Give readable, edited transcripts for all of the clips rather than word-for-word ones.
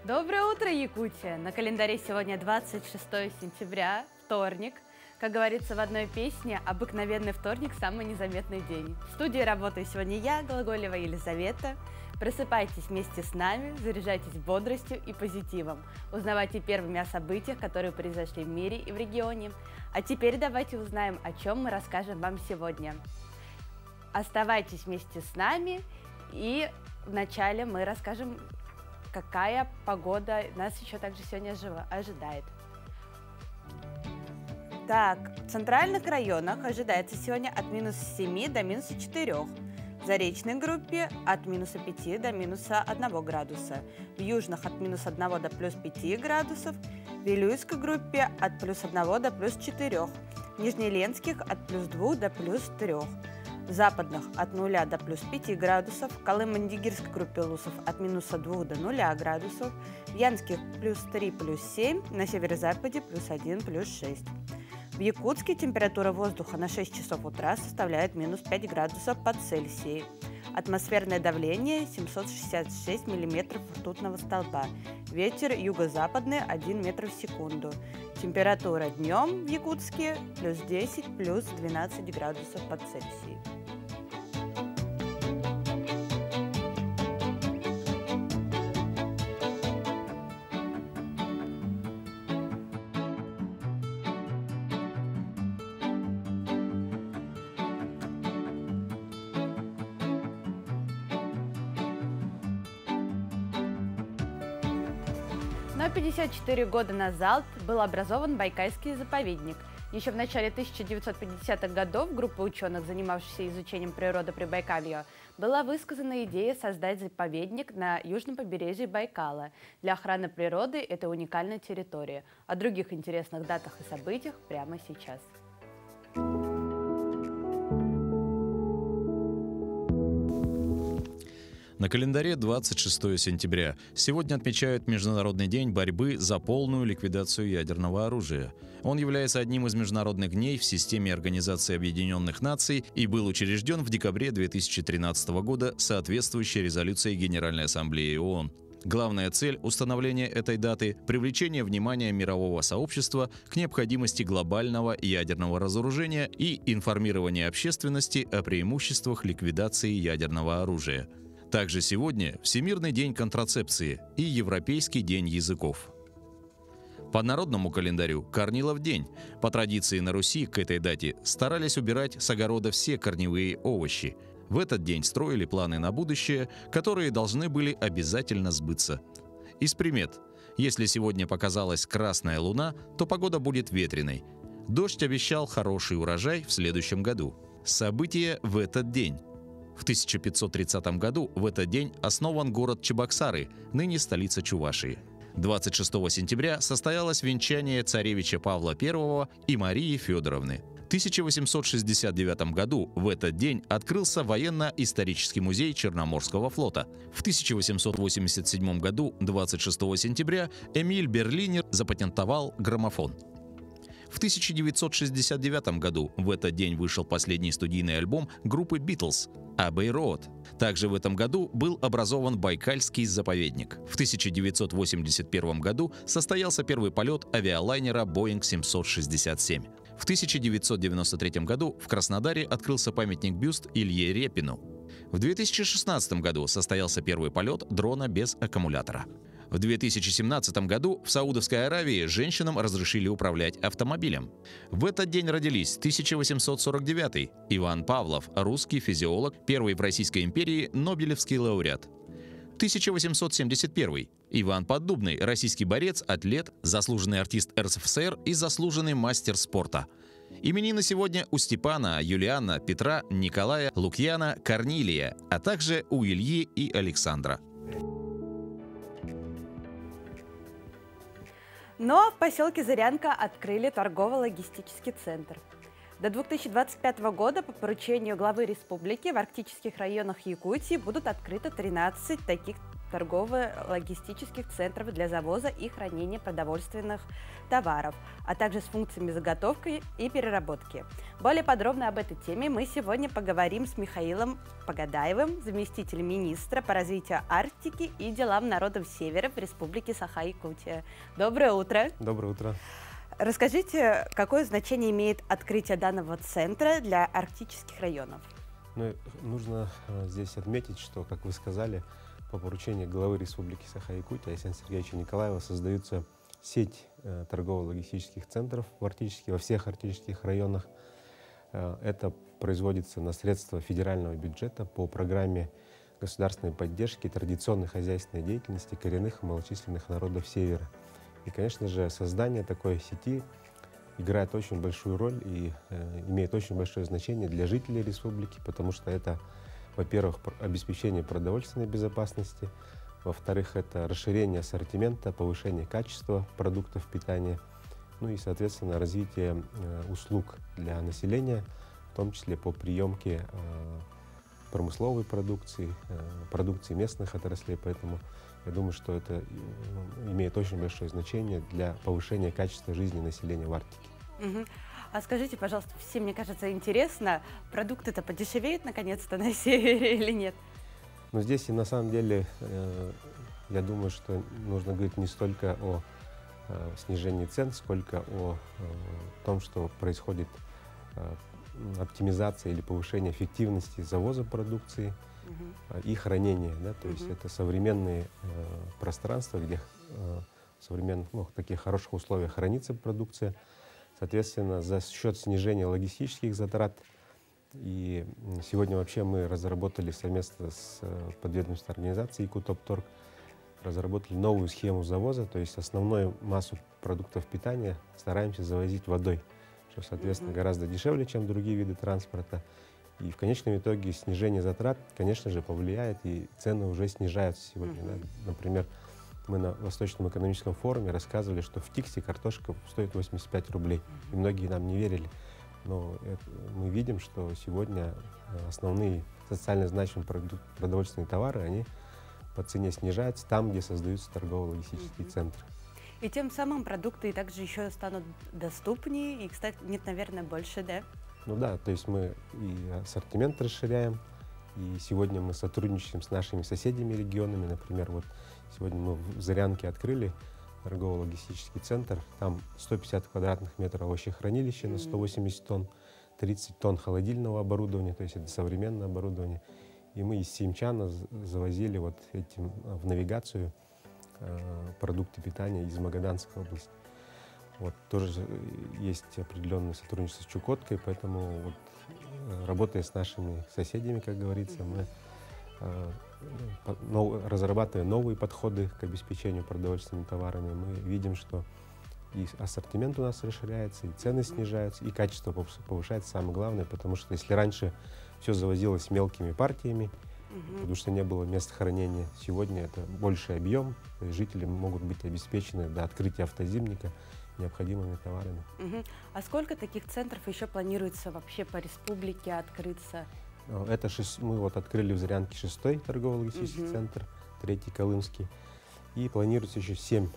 Доброе утро, Якутия! На календаре сегодня 26 сентября, вторник. Как говорится в одной песне, обыкновенный вторник – самый незаметный день. В студии работаю сегодня я, Глаголева Елизавета. Просыпайтесь вместе с нами, заряжайтесь бодростью и позитивом. Узнавайте первыми о событиях, которые произошли в мире и в регионе. А теперь давайте узнаем, о чем мы расскажем вам сегодня. Оставайтесь вместе с нами, и вначале мы расскажем, какая погода нас еще также сегодня ожидает. Так, в центральных районах ожидается сегодня от минус 7 до минус 4. В заречной группе от минус 5 до минус 1 градуса. В южных от минус 1 до плюс 5 градусов. В Вилюйской группе от плюс 1 до плюс 4. В Нижнеленских от плюс 2 до плюс 3. В западных от 0 до плюс 5 градусов, в Колым-Мандигирской группе Лусов от минус 2 до 0 градусов, в Янских плюс 3, плюс 7, на северо-западе плюс 1, плюс 6. В Якутске температура воздуха на 6 часов утра составляет минус 5 градусов по Цельсию. Атмосферное давление 766 миллиметров ртутного столба. Ветер юго-западный 1 метр в секунду. Температура днем в Якутске плюс 10, плюс 12 градусов по Цельсию. Но 54 года назад был образован Байкальский заповедник. Еще в начале 1950-х годов группа ученых, занимавшихся изучением природы Прибайкалья, была высказана идея создать заповедник на южном побережье Байкала. Для охраны природы это уникальная территория. О других интересных датах и событиях прямо сейчас. На календаре 26 сентября. Сегодня отмечают Международный день борьбы за полную ликвидацию ядерного оружия. Он является одним из международных дней в системе Организации Объединенных Наций и был учрежден в декабре 2013 года соответствующей резолюцией Генеральной Ассамблеи ООН. Главная цель установления этой даты – привлечение внимания мирового сообщества к необходимости глобального ядерного разоружения и информирование общественности о преимуществах ликвидации ядерного оружия. Также сегодня Всемирный день контрацепции и Европейский день языков. По народному календарю Корнилов день. По традиции на Руси к этой дате старались убирать с огорода все корневые овощи. В этот день строили планы на будущее, которые должны были обязательно сбыться. Из примет. Если сегодня показалась красная луна, то погода будет ветреной. Дождь обещал хороший урожай в следующем году. События в этот день. В 1530 году в этот день основан город Чебоксары, ныне столица Чувашии. 26 сентября состоялось венчание царевича Павла I и Марии Федоровны. В 1869 году в этот день открылся военно-исторический музей Черноморского флота. В 1887 году, 26 сентября, Эмиль Берлинер запатентовал граммофон. В 1969 году в этот день вышел последний студийный альбом группы Beatles «Abbey Road». Также в этом году был образован Байкальский заповедник. В 1981 году состоялся первый полет авиалайнера Boeing 767. В 1993 году в Краснодаре открылся памятник-бюст Илье Репину. В 2016 году состоялся первый полет дрона без аккумулятора. В 2017 году в Саудовской Аравии женщинам разрешили управлять автомобилем. В этот день родились 1849 Иван Павлов, русский физиолог, первый в Российской империи Нобелевский лауреат. 1871 Иван Поддубный, российский борец, атлет, заслуженный артист РСФСР и заслуженный мастер спорта. Именины сегодня у Степана, Юлиана, Петра, Николая, Лукьяна, Корнилия, а также у Ильи и Александра. Но в поселке Зырянка открыли торгово-логистический центр. До 2025 года по поручению главы республики в арктических районах Якутии будут открыты 13 таких торгово-логистических центров для завоза и хранения продовольственных товаров, а также с функциями заготовки и переработки. Более подробно об этой теме мы сегодня поговорим с Михаилом Погадаевым, заместителем министра по развитию Арктики и делам народов Севера в Республике Саха-Якутия. Доброе утро! Доброе утро! Расскажите, какое значение имеет открытие данного центра для арктических районов? Ну, нужно здесь отметить, что, как вы сказали, по поручению главы Республики Саха-Якутия Александра Сергеевича Николаева создается сеть торгово-логистических центров во всех арктических районах. Это производится на средства федерального бюджета по программе государственной поддержки традиционной хозяйственной деятельности коренных и малочисленных народов Севера. И, конечно же, создание такой сети играет очень большую роль и имеет очень большое значение для жителей республики, потому что это, во-первых, обеспечение продовольственной безопасности, во-вторых, это расширение ассортимента, повышение качества продуктов питания, ну и, соответственно, развитие услуг для населения, в том числе по приемке промысловой продукции, продукции местных отраслей. Поэтому я думаю, что это имеет очень большое значение для повышения качества жизни населения в Арктике. А скажите, пожалуйста, всем, мне кажется, интересно, продукты-то подешевеют наконец-то на севере или нет? Но здесь и на самом деле, я думаю, что нужно говорить не столько о снижении цен, сколько о том, что происходит оптимизация или повышение эффективности завоза продукции и хранения. Да? То есть это современные пространства, где в современных, таких хороших условиях хранится продукция. Соответственно, за счет снижения логистических затрат. И сегодня вообще мы разработали совместно с подведомственной организацией Якутопторг, разработали новую схему завоза, то есть основную массу продуктов питания стараемся завозить водой, что, соответственно, гораздо дешевле, чем другие виды транспорта. И в конечном итоге снижение затрат, конечно же, повлияет, и цены уже снижаются сегодня. Да? Например, мы на Восточном экономическом форуме рассказывали, что в Тиксе картошка стоит 85 рублей, и многие нам не верили. Но мы видим, что сегодня основные социально значимые продовольственные товары, они по цене снижаются там, где создаются торгово-логистические центры. И тем самым продукты также еще станут доступнее, и, кстати, нет, наверное, больше, да? Ну да, то есть мы и ассортимент расширяем, и сегодня мы сотрудничаем с нашими соседними регионами. Например, вот сегодня мы в Зырянке открыли торгово-логистический центр, там 150 квадратных метров овощехранилища на 180 тонн, 30 тонн холодильного оборудования, то есть это современное оборудование. И мы из Симчана завозили вот этим в навигацию продукты питания из Магаданской области. Вот, тоже есть определенное сотрудничество с Чукоткой, поэтому вот, работая с нашими соседями, как говорится, мы разрабатывая новые подходы к обеспечению продовольственными товарами, мы видим, что и ассортимент у нас расширяется, и цены снижаются, и качество повышается, самое главное, потому что если раньше все завозилось мелкими партиями, потому что не было места хранения, сегодня это больший объем, то есть жители могут быть обеспечены до открытия автозимника необходимыми товарами. А сколько таких центров еще планируется вообще по республике открыться? Мы вот открыли в Зырянке 6-й торгово-логистический центр, 3-й Колымский. И планируется еще 7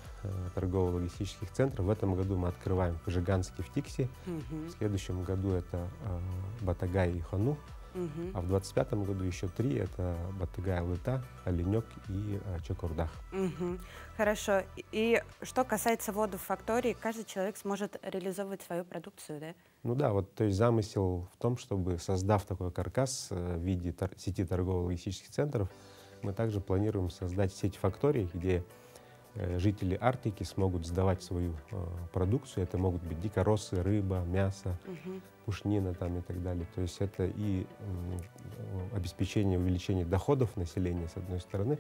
торгово-логистических центров. В этом году мы открываем в Жиганске, в Тиксе. В следующем году это Батагай и Хону. А в 2025 году еще 3. Это Батагай, Лыта, Оленек и Чокурдах. Хорошо. И что касается водофактории, каждый человек сможет реализовывать свою продукцию, да? Ну да, вот то есть замысел в том, чтобы, создав такой каркас в виде сети торгово-логистических центров, мы также планируем создать сеть факторий, где жители Арктики смогут сдавать свою продукцию. Это могут быть дикоросы, рыба, мясо, пушнина там и так далее. То есть это и обеспечение увеличения доходов населения, с одной стороны.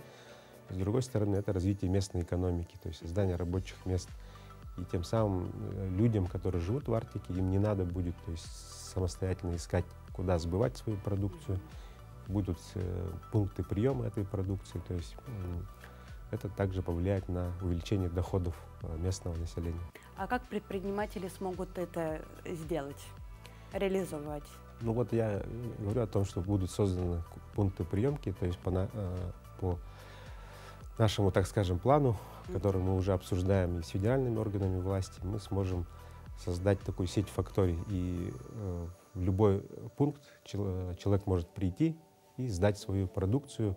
С другой стороны, это развитие местной экономики, то есть создание рабочих мест. И тем самым людям, которые живут в Арктике, им не надо будет, то есть, самостоятельно искать, куда сбывать свою продукцию. Будут пункты приема этой продукции. То есть это также повлияет на увеличение доходов местного населения. А как предприниматели смогут это сделать, реализовать? Ну вот я говорю о том, что будут созданы пункты приемки, то есть по нашему, так скажем, плану, который мы уже обсуждаем и с федеральными органами власти, мы сможем создать такую сеть факторий. И в любой пункт человек может прийти и сдать свою продукцию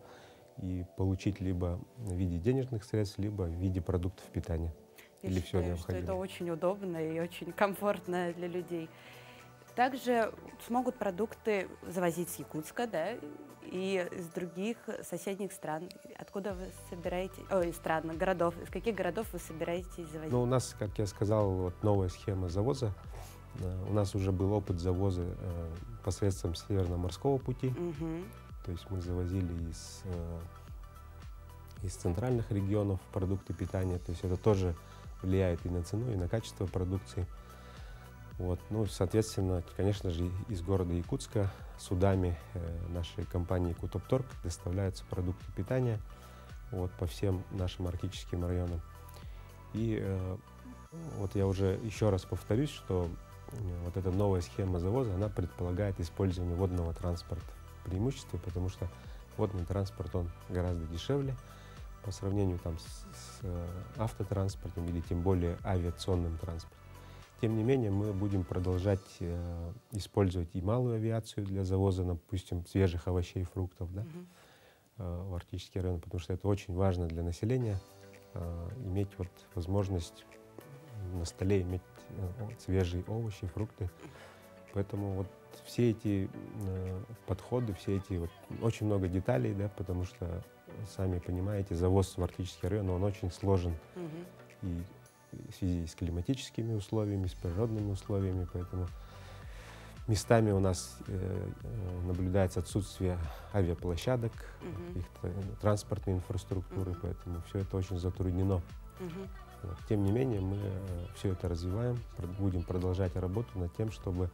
и получить либо в виде денежных средств, либо в виде продуктов питания. Я считаю, что это очень удобно и очень комфортно для людей. Также смогут продукты завозить с Якутска, да, и из других соседних стран. Откуда вы собираете, стран, городов, из каких городов вы собираетесь завозить? Ну, у нас, как я сказал, вот новая схема завоза. У нас уже был опыт завоза посредством Северно-морского пути. То есть мы завозили из центральных регионов продукты питания. То есть это тоже влияет и на цену, и на качество продукции. Вот. Ну, соответственно, конечно же, из города Якутска судами нашей компании «Якутопторг» доставляются продукты питания вот, по всем нашим арктическим районам. И вот я уже еще раз повторюсь, что вот эта новая схема завоза, она предполагает использование водного транспорта в преимуществе, потому что водный транспорт, он гораздо дешевле по сравнению там, с автотранспортом или тем более авиационным транспортом. Тем не менее, мы будем продолжать использовать и малую авиацию для завоза, допустим, свежих овощей и фруктов, да, в арктические районы, потому что это очень важно для населения, иметь вот возможность на столе иметь свежие овощи, фрукты. Поэтому вот все эти подходы, все эти вот, очень много деталей, да, потому что, сами понимаете, завоз в арктический район, он очень сложен. И в связи с климатическими условиями, с природными условиями, поэтому местами у нас наблюдается отсутствие авиаплощадок, транспортной инфраструктуры, поэтому все это очень затруднено. Вот. Тем не менее, мы все это развиваем, будем продолжать работу над тем, чтобы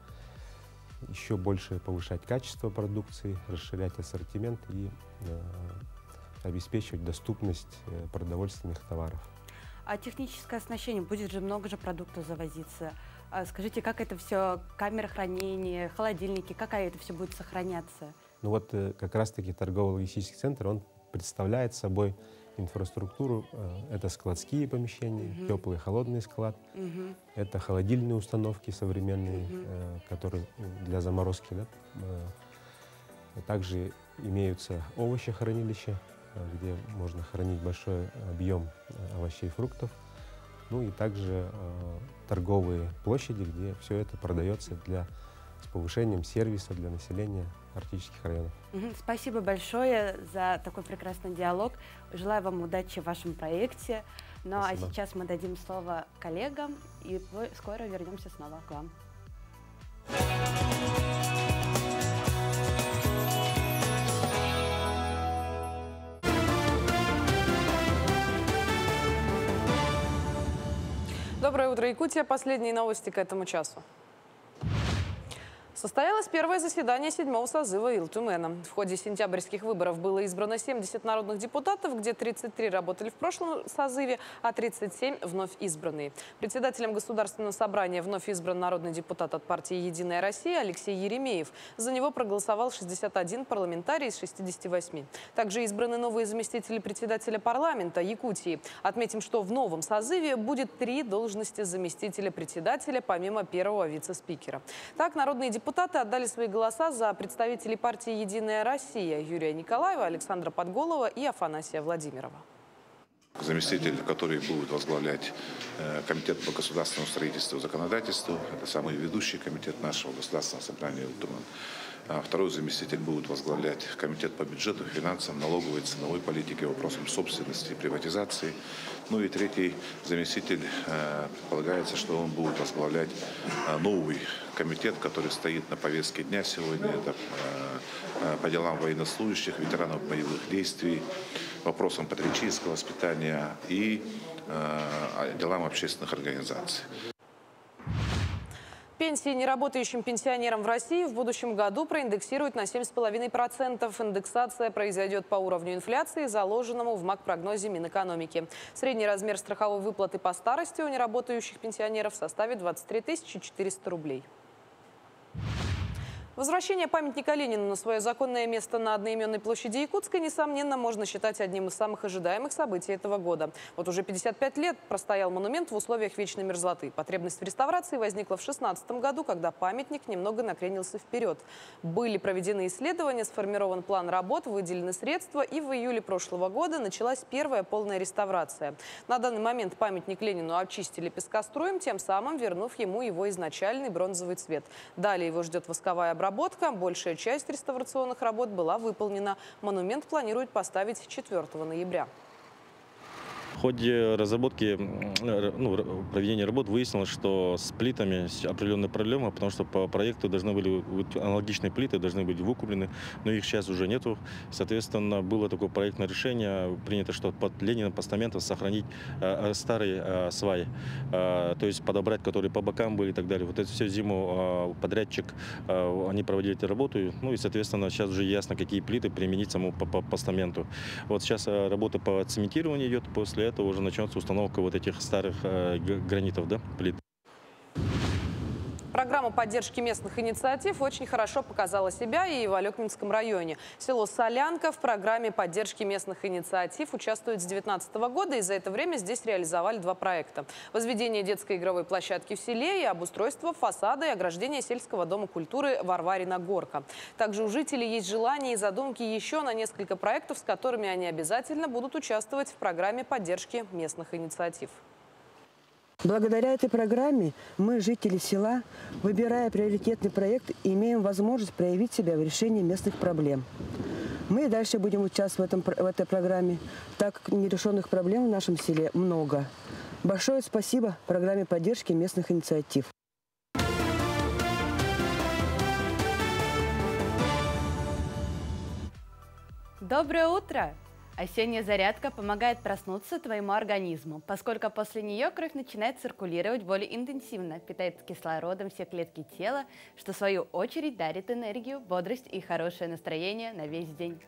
еще больше повышать качество продукции, расширять ассортимент и обеспечивать доступность продовольственных товаров. А техническое оснащение, будет же много же продуктов завозиться. Скажите, как это все, камеры хранения, холодильники, как это все будет сохраняться? Ну вот как раз-таки торгово-логистический центр, он представляет собой инфраструктуру. Это складские помещения, теплый и холодный склад. Это холодильные установки современные, которые для заморозки. Да? Также имеются овощехранилища, где можно хранить большой объем овощей и фруктов. Ну и также торговые площади, где все это продается с повышением сервиса для населения арктических районов. Спасибо большое за такой прекрасный диалог. Желаю вам удачи в вашем проекте. Ну а сейчас мы дадим слово коллегам и скоро вернемся снова к вам. Доброе утро, Якутия. Последние новости к этому часу. Состоялось первое заседание 7-го созыва Илтумена. В ходе сентябрьских выборов было избрано 70 народных депутатов, где 33 работали в прошлом созыве, а 37 вновь избранные. Председателем Государственного собрания вновь избран народный депутат от партии «Единая Россия» Алексей Еремеев. За него проголосовал 61 парламентарий из 68. Также избраны новые заместители председателя парламента Якутии. Отметим, что в новом созыве будет 3 должности заместителя председателя, помимо первого вице-спикера. Так, народные депутаты отдали свои голоса за представителей партии «Единая Россия» Юрия Николаева, Александра Подголова и Афанасия Владимирова. Заместитель, который будет возглавлять комитет по государственному строительству и законодательству, это самый ведущий комитет нашего государственного собрания Илтумен. Второй заместитель будет возглавлять комитет по бюджету, финансам, налоговой и ценовой политике, вопросам собственности и приватизации. Ну и третий заместитель, предполагается, что он будет возглавлять новый комитет, который стоит на повестке дня сегодня. Это по делам военнослужащих, ветеранов боевых действий, вопросам патриотического воспитания и делам общественных организаций. Пенсии неработающим пенсионерам в России в будущем году проиндексируют на 7,5%. Индексация произойдет по уровню инфляции, заложенному в МАК-прогнозе Минэкономики. Средний размер страховой выплаты по старости у неработающих пенсионеров составит 23 400 рублей. Возвращение памятника Ленину на свое законное место на одноименной площади Якутска, несомненно, можно считать одним из самых ожидаемых событий этого года. Вот уже 55 лет простоял монумент в условиях вечной мерзлоты. Потребность в реставрации возникла в 2016 году, когда памятник немного накренился вперед. Были проведены исследования, сформирован план работ, выделены средства, и в июле прошлого года началась первая полная реставрация. На данный момент памятник Ленину очистили пескоструем, тем самым вернув ему его изначальный бронзовый цвет. Далее его ждет восковая обработка. Большая часть реставрационных работ была выполнена. Монумент планируют поставить 4 ноября. В ходе разработки, проведения работ выяснилось, что с плитами определенная проблема, потому что по проекту должны были аналогичные плиты, должны быть выкуплены, но их сейчас уже нету. Соответственно, было такое проектное решение, принято, что под Ленина постаментом сохранить старые сваи, то есть подобрать, которые по бокам были и так далее. Вот эту всю зиму подрядчик, они проводили эту работу, и, соответственно, сейчас уже ясно, какие плиты применить самому по постаменту. Вот сейчас работа по цементированию идет, после этого уже начнется установка вот этих старых гранитов, плит. Программа поддержки местных инициатив очень хорошо показала себя и в Алекминском районе. Село Солянка в программе поддержки местных инициатив участвует с 2019 года, и за это время здесь реализовали 2 проекта. Возведение детской игровой площадки в селе и обустройство фасада и ограждения сельского дома культуры Варварина Горка. Также у жителей есть желание и задумки еще на несколько проектов, с которыми они обязательно будут участвовать в программе поддержки местных инициатив. Благодаря этой программе мы, жители села, выбирая приоритетный проект, имеем возможность проявить себя в решении местных проблем. Мы и дальше будем участвовать в этой программе, так как нерешенных проблем в нашем селе много. Большое спасибо программе поддержки местных инициатив. Доброе утро! Осенняя зарядка помогает проснуться твоему организму, поскольку после нее кровь начинает циркулировать более интенсивно, питает кислородом все клетки тела, что в свою очередь дарит энергию, бодрость и хорошее настроение на весь день.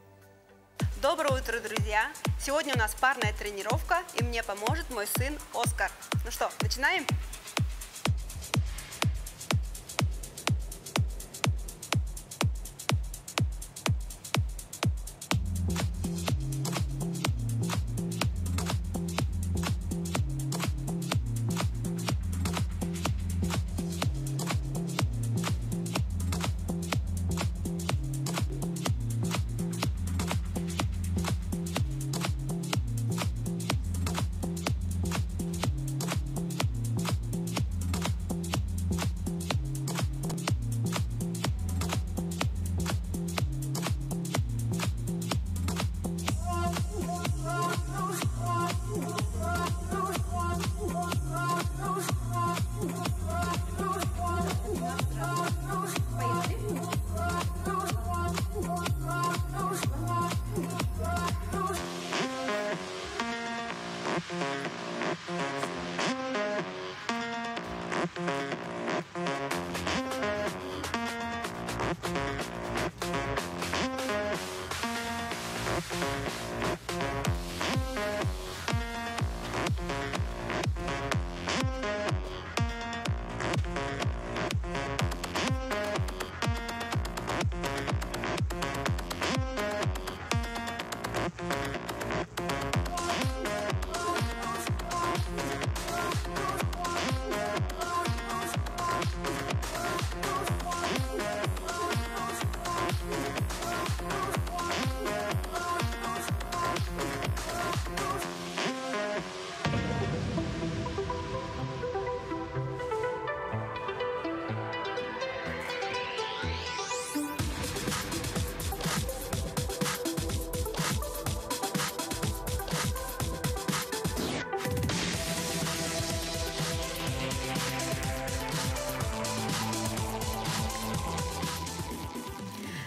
Доброе утро, друзья! Сегодня у нас парная тренировка, и мне поможет мой сын Оскар. Ну что, начинаем?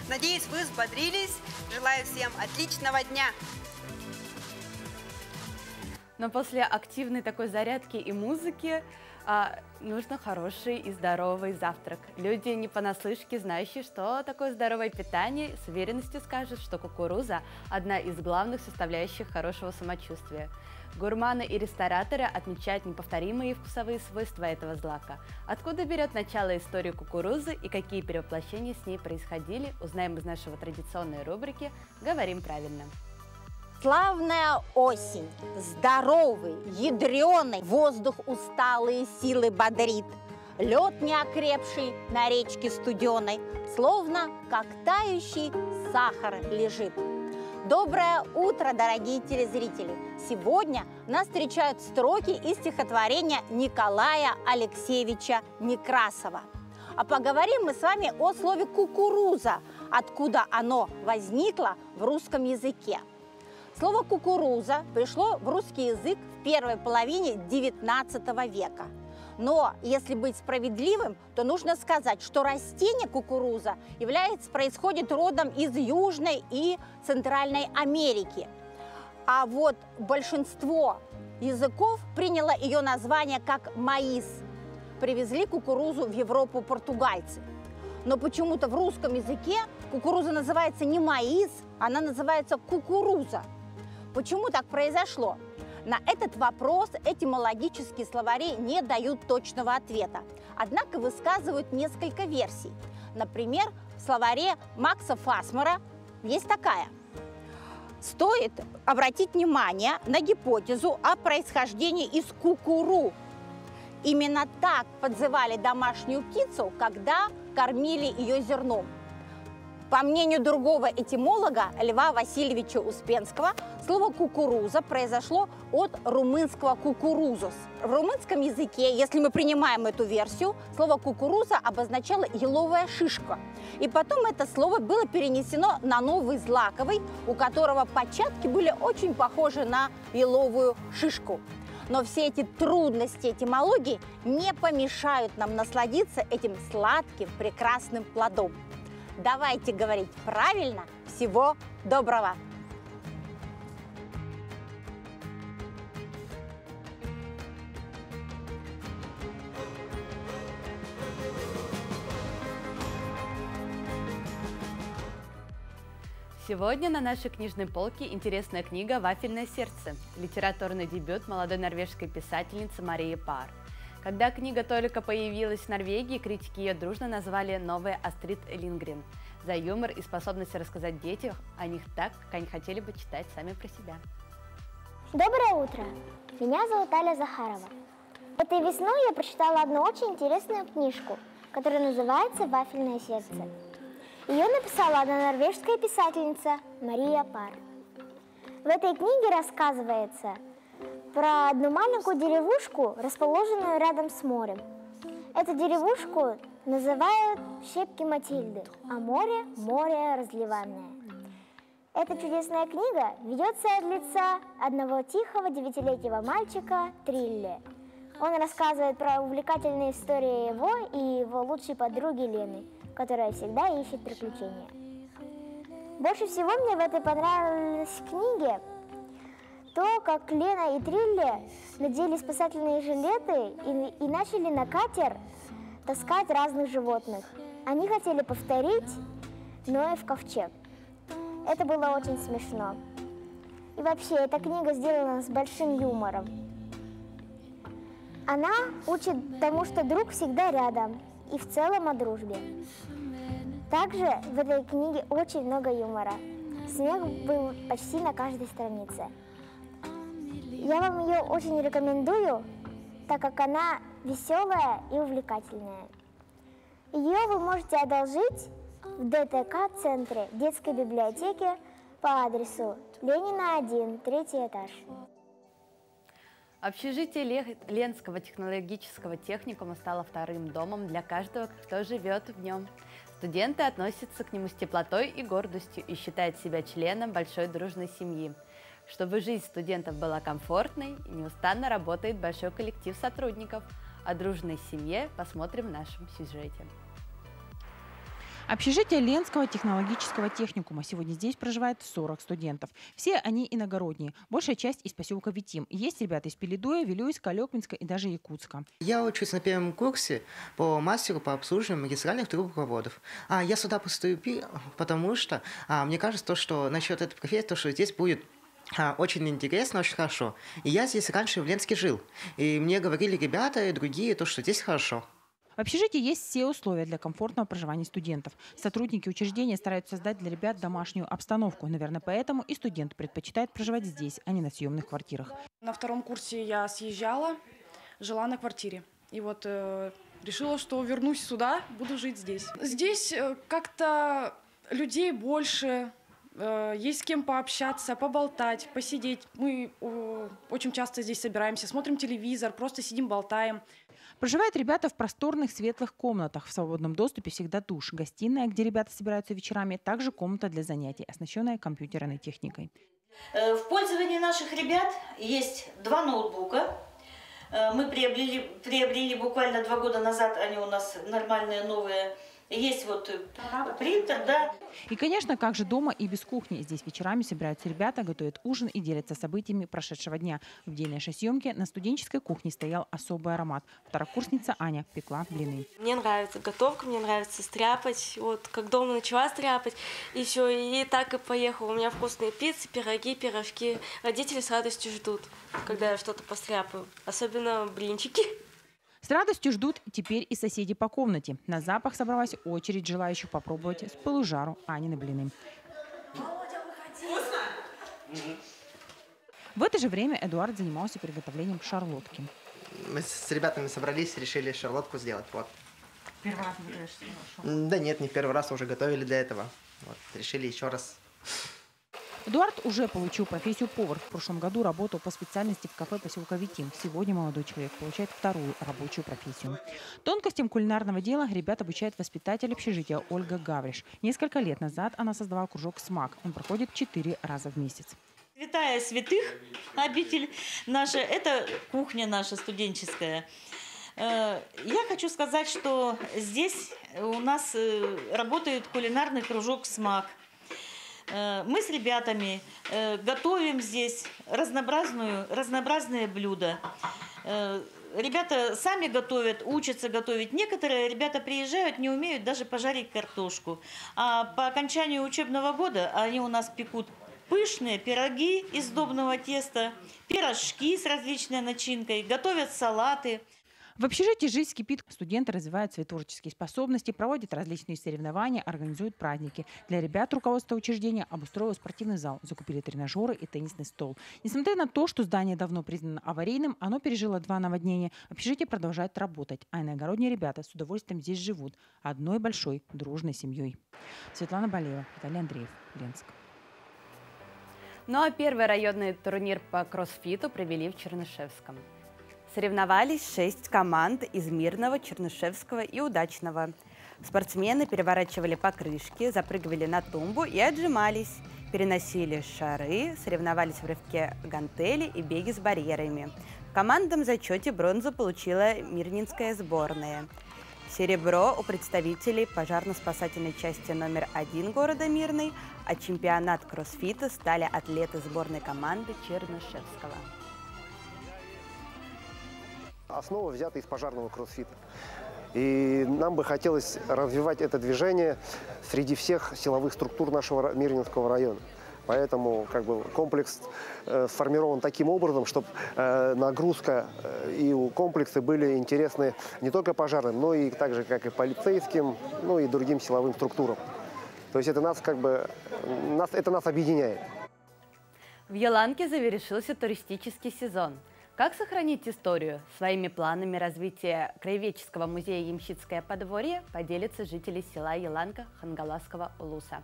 Надеюсь, вы взбодрились. Желаю всем отличного дня. Но после активной такой зарядки и музыки нужно хороший и здоровый завтрак. Люди не понаслышке, знающие, что такое здоровое питание, с уверенностью скажут, что кукуруза – одна из главных составляющих хорошего самочувствия. Гурманы и рестораторы отмечают неповторимые вкусовые свойства этого злака. Откуда берет начало история кукурузы и какие перевоплощения с ней происходили, узнаем из нашего традиционной рубрики «Говорим правильно». Славная осень, здоровый, ядреный, воздух усталые силы бодрит. Лед неокрепший на речке студеной, словно как тающий сахар лежит. Доброе утро, дорогие телезрители! Сегодня нас встречают строки из стихотворения Николая Алексеевича Некрасова. А поговорим мы с вами о слове «кукуруза», откуда оно возникло в русском языке. Слово «кукуруза» пришло в русский язык в первой половине XIX века. Но, если быть справедливым, то нужно сказать, что растение кукуруза происходит родом из Южной и Центральной Америки. А вот большинство языков приняло ее название как маис. Привезли кукурузу в Европу португальцы. Но почему-то в русском языке кукуруза называется не маис, она называется кукуруза. Почему так произошло? На этот вопрос этимологические словари не дают точного ответа. Однако высказывают несколько версий. Например, в словаре Макса Фасмера есть такая. Стоит обратить внимание на гипотезу о происхождении из кукуру. Именно так подзывали домашнюю птицу, когда кормили ее зерном. По мнению другого этимолога Льва Васильевича Успенского, слово «кукуруза» произошло от румынского «кукурузус». В румынском языке, если мы принимаем эту версию, слово «кукуруза» обозначало еловая шишка. И потом это слово было перенесено на новый злаковый, у которого початки были очень похожи на еловую шишку. Но все эти трудности этимологии не помешают нам насладиться этим сладким, прекрасным плодом. Давайте говорить правильно. Всего доброго! Сегодня на нашей книжной полке интересная книга «Вафельное сердце». Литературный дебют молодой норвежской писательницы Марии Пар. Когда книга только появилась в Норвегии, критики ее дружно назвали «Новая Астрид Лингрен» за юмор и способность рассказать детям о них так, как они хотели бы читать сами про себя. Доброе утро! Меня зовут Аля Захарова. Этой весной я прочитала одну очень интересную книжку, которая называется «Вафельное сердце». Ее написала одна норвежская писательница Мария Пар. В этой книге рассказывается про одну маленькую деревушку, расположенную рядом с морем. Эту деревушку называют «Щепки Матильды», а море – море разливанное. Эта чудесная книга ведется от лица одного тихого 9-летнего мальчика Трилле. Он рассказывает про увлекательные истории его и его лучшей подруги Лены, которая всегда ищет приключения. Больше всего мне в этой понравилась книге то, как Лена и Трилле надели спасательные жилеты и начали на катер таскать разных животных. Они хотели повторить Ноев ковчег. Это было очень смешно. И вообще, эта книга сделана с большим юмором. Она учит тому, что друг всегда рядом, и в целом о дружбе. Также в этой книге очень много юмора. Смех был почти на каждой странице. Я вам ее очень рекомендую, так как она веселая и увлекательная. Ее вы можете одолжить в ДТК-центре детской библиотеки по адресу Ленина 1, 3-й этаж. Общежитие Ленского технологического техникума стало вторым домом для каждого, кто живет в нем. Студенты относятся к нему с теплотой и гордостью и считают себя членом большой дружной семьи. Чтобы жизнь студентов была комфортной, неустанно работает большой коллектив сотрудников. О дружной семье посмотрим в нашем сюжете. Общежитие Ленского технологического техникума. Сегодня здесь проживает 40 студентов. Все они иногородние. Большая часть из поселка Витим. Есть ребята из Пеледуя, Вилюйска, Лёквинска и даже Якутска. Я учусь на первом курсе по мастеру по обслуживанию магистральных трубопроводов. Я сюда поступил, потому что мне кажется, что насчет этой профессии, что здесь будет Очень интересно, очень хорошо. И я здесь раньше в Ленске жил. И мне говорили ребята и другие, то, что здесь хорошо. В общежитии есть все условия для комфортного проживания студентов. Сотрудники учреждения стараются создать для ребят домашнюю обстановку. Наверное, поэтому и студенты предпочитают проживать здесь, а не на съемных квартирах. На втором курсе я съезжала, жила на квартире. И вот решила, что вернусь сюда, буду жить здесь. Здесь как-то людей больше, есть с кем пообщаться, поболтать, посидеть. Мы очень часто здесь собираемся, смотрим телевизор, просто сидим, болтаем. Проживают ребята в просторных светлых комнатах. В свободном доступе всегда душ, гостиная, где ребята собираются вечерами, также комната для занятий, оснащенная компьютерной техникой. В пользовании наших ребят есть 2 ноутбука. Мы приобрели буквально 2 года назад, они у нас нормальные, новые. Есть вот принтер, да. И, конечно, как же дома и без кухни. Здесь вечерами собираются ребята, готовят ужин и делятся событиями прошедшего дня. В день нашей съемки на студенческой кухне стоял особый аромат. Второкурсница Аня пекла блины. Мне нравится готовка, мне нравится стряпать. Вот как дома начала стряпать, и все, и так и поехала. У меня вкусные пиццы, пироги, пирожки. Родители с радостью ждут, когда я что-то постряпаю. Особенно блинчики. С радостью ждут теперь и соседи по комнате. На запах собралась очередь желающих попробовать с пылу жару Анины блины. В это же время Эдуард занимался приготовлением шарлотки. Мы с ребятами собрались, решили шарлотку сделать. Вот. Первый раз готовишь? Да нет, не первый раз, уже готовили до этого. Вот, решили еще раз. Эдуард уже получил профессию повар. В прошлом году работал по специальности в кафе поселка Витим. Сегодня молодой человек получает 2-ю рабочую профессию. Тонкостям кулинарного дела ребят обучает воспитатель общежития Ольга Гавриш. Несколько лет назад она создавала кружок «СМАК». Он проходит 4 раза в месяц. Святая святых, обитель наша, это кухня наша студенческая. Я хочу сказать, что здесь у нас работает кулинарный кружок «СМАК». Мы с ребятами готовим здесь разнообразные блюда. Ребята сами готовят, учатся готовить. Некоторые ребята приезжают, не умеют даже пожарить картошку. А по окончанию учебного года они у нас пекут пышные пироги из сдобного теста, пирожки с различной начинкой, готовят салаты. В общежитии жизнь кипит. Студенты развивают свои творческие способности, проводят различные соревнования, организуют праздники. Для ребят руководство учреждения обустроило спортивный зал, закупили тренажеры и теннисный стол. Несмотря на то, что здание давно признано аварийным, оно пережило 2 наводнения. Общежитие продолжает работать, а иногородние ребята с удовольствием здесь живут одной большой дружной семьей. Светлана Болеева, Виталий Андреев, Ленск. Ну а первый районный турнир по кроссфиту провели в Чернышевском. Соревновались 6 команд из Мирного, Чернышевского и Удачного. Спортсмены переворачивали покрышки, запрыгивали на тумбу и отжимались, переносили шары, соревновались в рывке гантели и беге с барьерами. В командном зачете бронзу получила Мирнинская сборная. Серебро у представителей пожарно-спасательной части номер 1 города Мирный, а чемпионат кроссфита стали атлеты сборной команды Чернышевского. Основа взята из пожарного кроссфита. И нам бы хотелось развивать это движение среди всех силовых структур нашего Мирнинского района. Поэтому комплекс сформирован таким образом, чтобы нагрузка и комплексы были интересны не только пожарным, но и так же, как и полицейским, ну и другим силовым структурам. То есть это нас нас объединяет. В Еланке завершился туристический сезон. Как сохранить историю? Своими планами развития Краеведческого музея «Ямщицкое подворье» поделятся жители села Еланка Хангаласского улуса.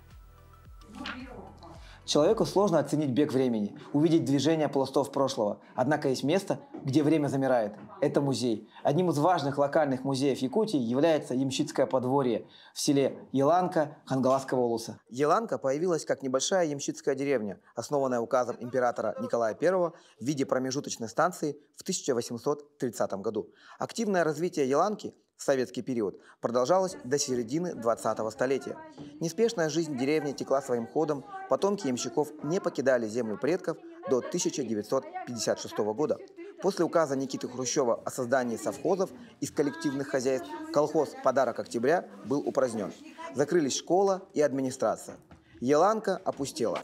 Человеку сложно оценить бег времени, увидеть движение пластов прошлого. Однако есть место, где время замирает. Это музей. Одним из важных локальных музеев Якутии является Ямщицкое подворье в селе Еланка Хангаласского улуса. Еланка появилась как небольшая ямщицкая деревня, основанная указом императора Николая I в виде промежуточной станции в 1830 году. Активное развитие Еланки в советский период продолжалось до середины 20-го столетия. Неспешная жизнь деревни текла своим ходом, потомки ямщиков не покидали землю предков до 1956 года. После указа Никиты Хрущева о создании совхозов из коллективных хозяйств колхоз «Подарок октября» был упразднен. Закрылись школа и администрация. Еланка опустела.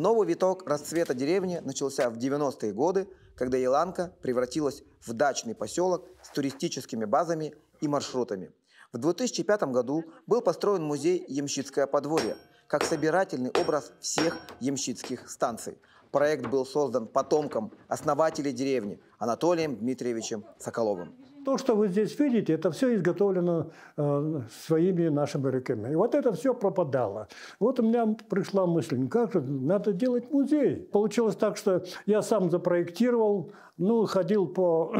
Новый виток расцвета деревни начался в 90-е годы, когда Еланка превратилась в дачный поселок с туристическими базами и маршрутами. В 2005 году был построен музей «Ямщицкое подворье» как собирательный образ всех ямщицких станций. Проект был создан потомком основателей деревни Анатолием Дмитриевичем Соколовым. То, что вы здесь видите, это все изготовлено своими нашими руками. И вот это все пропадало. Вот у меня пришла мысль, как же, надо делать музей. Получилось так, что я сам запроектировал, ходил по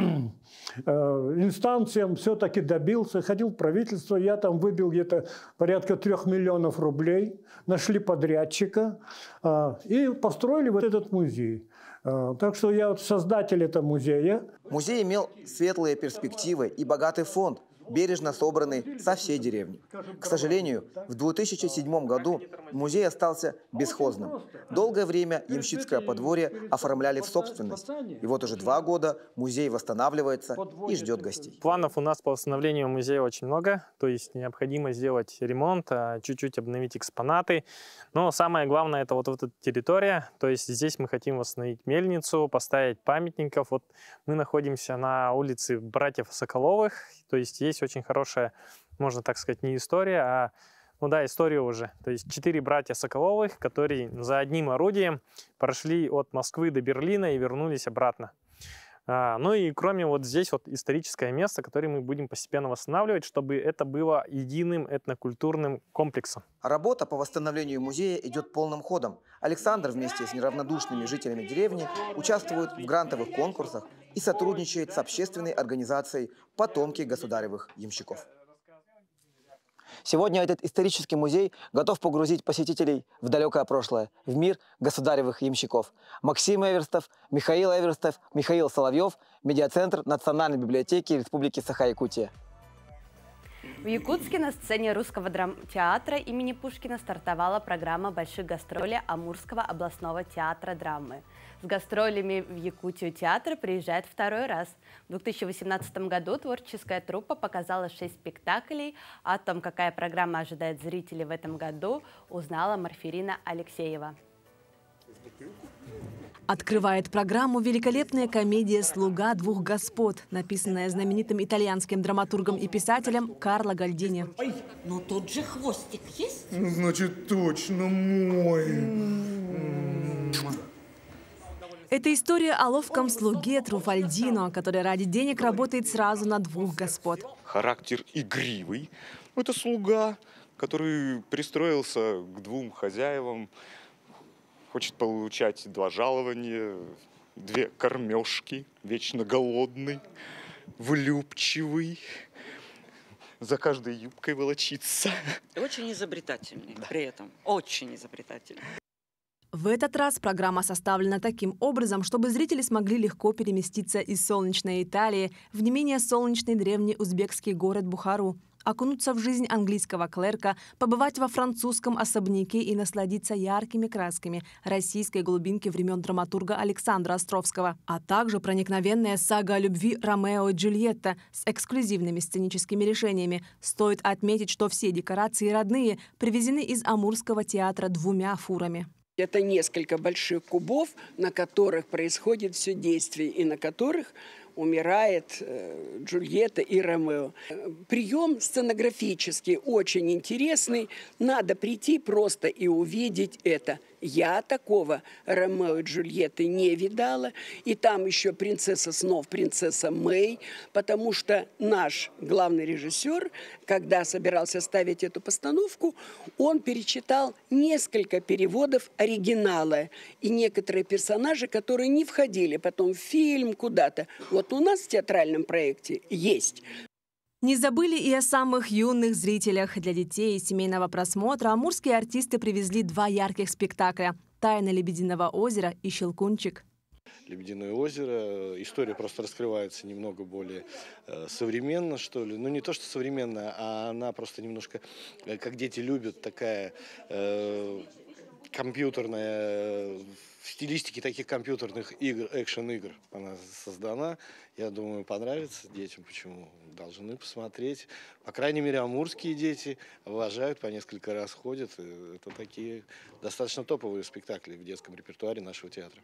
инстанциям, все-таки добился, ходил в правительство, я там выбил где-то порядка 3 миллионов рублей, нашли подрядчика и построили вот этот музей. Так что я вот создатель этого музея. Музей имел светлые перспективы и богатый фонд, бережно собранный со всей деревни. К сожалению, в 2007 году музей остался бесхозным. Долгое время ямщицкое подворье оформляли в собственность. И вот уже 2 года музей восстанавливается и ждет гостей. Планов у нас по восстановлению музея очень много. То есть необходимо сделать ремонт, чуть-чуть обновить экспонаты. Но самое главное — это вот эта территория. То есть здесь мы хотим восстановить мельницу, поставить памятников. Вот мы находимся на улице братьев Соколовых. То есть есть очень хорошая, можно так сказать, не история, а история уже. То есть 4 братья Соколовых, которые за одним орудием прошли от Москвы до Берлина и вернулись обратно. И кроме вот здесь вот историческое место, которое мы будем постепенно восстанавливать, чтобы это было единым этнокультурным комплексом. Работа по восстановлению музея идет полным ходом. Александр вместе с неравнодушными жителями деревни участвует в грантовых конкурсах и сотрудничает с общественной организацией «Потомки государевых ямщиков». Сегодня этот исторический музей готов погрузить посетителей в далекое прошлое, в мир государевых ямщиков. Максим Эверстов, Михаил Соловьев, медиацентр Национальной библиотеки Республики Саха-Якутия. В Якутске на сцене Русского драмтеатра имени Пушкина стартовала программа больших гастролей Амурского областного театра драмы. С гастролями в Якутию театр приезжает 2-й раз. В 2018 году творческая труппа показала 6 спектаклей. О том, какая программа ожидает зрителей в этом году, узнала Марфирина Алексеева. Открывает программу великолепная комедия «Слуга двух господ», написанная знаменитым итальянским драматургом и писателем Карло Гальдини. Но тут же хвостик есть? Значит, точно мой. Это история о ловком слуге Труфальдино, который ради денег работает сразу на 2 господ. Характер игривый. Это слуга, который пристроился к 2 хозяевам, хочет получать 2 жалования, 2 кормежки, вечно голодный, влюбчивый, за каждой юбкой волочится. Очень изобретательный при этом, очень изобретательный. В этот раз программа составлена таким образом, чтобы зрители смогли легко переместиться из солнечной Италии в не менее солнечный древний узбекский город Бухару, окунуться в жизнь английского клерка, побывать во французском особняке и насладиться яркими красками российской глубинки времен драматурга Александра Островского, а также проникновенная сага о любви Ромео и Джульетта с эксклюзивными сценическими решениями. Стоит отметить, что все декорации родные привезены из Амурского театра 2 фурами. Это несколько больших кубов, на которых происходит все действие и на которых умирает Джульетта и Ромео. Прием сценографический очень интересный. Надо прийти просто и увидеть это. Я такого Ромео и Джульетты не видала. И там еще принцесса снов, принцесса Мэй, потому что наш главный режиссер, когда собирался ставить эту постановку, он перечитал несколько переводов оригинала. И некоторые персонажи, которые не входили потом в фильм куда-то, вот у нас в театральном проекте есть. Не забыли и о самых юных зрителях. Для детей и семейного просмотра амурские артисты привезли 2 ярких спектакля «Тайна Лебединого озера» и «Щелкунчик». «Лебединое озеро». История просто раскрывается немного более современно, что ли. Ну, не то, что современно, а она просто немножко, как дети любят, такая компьютерная в стилистике таких компьютерных игр, экшен-игр она создана. Я думаю, понравится детям. Почему? Должны посмотреть. По крайней мере, амурские дети обожают, по несколько раз ходят. Это такие достаточно топовые спектакли в детском репертуаре нашего театра.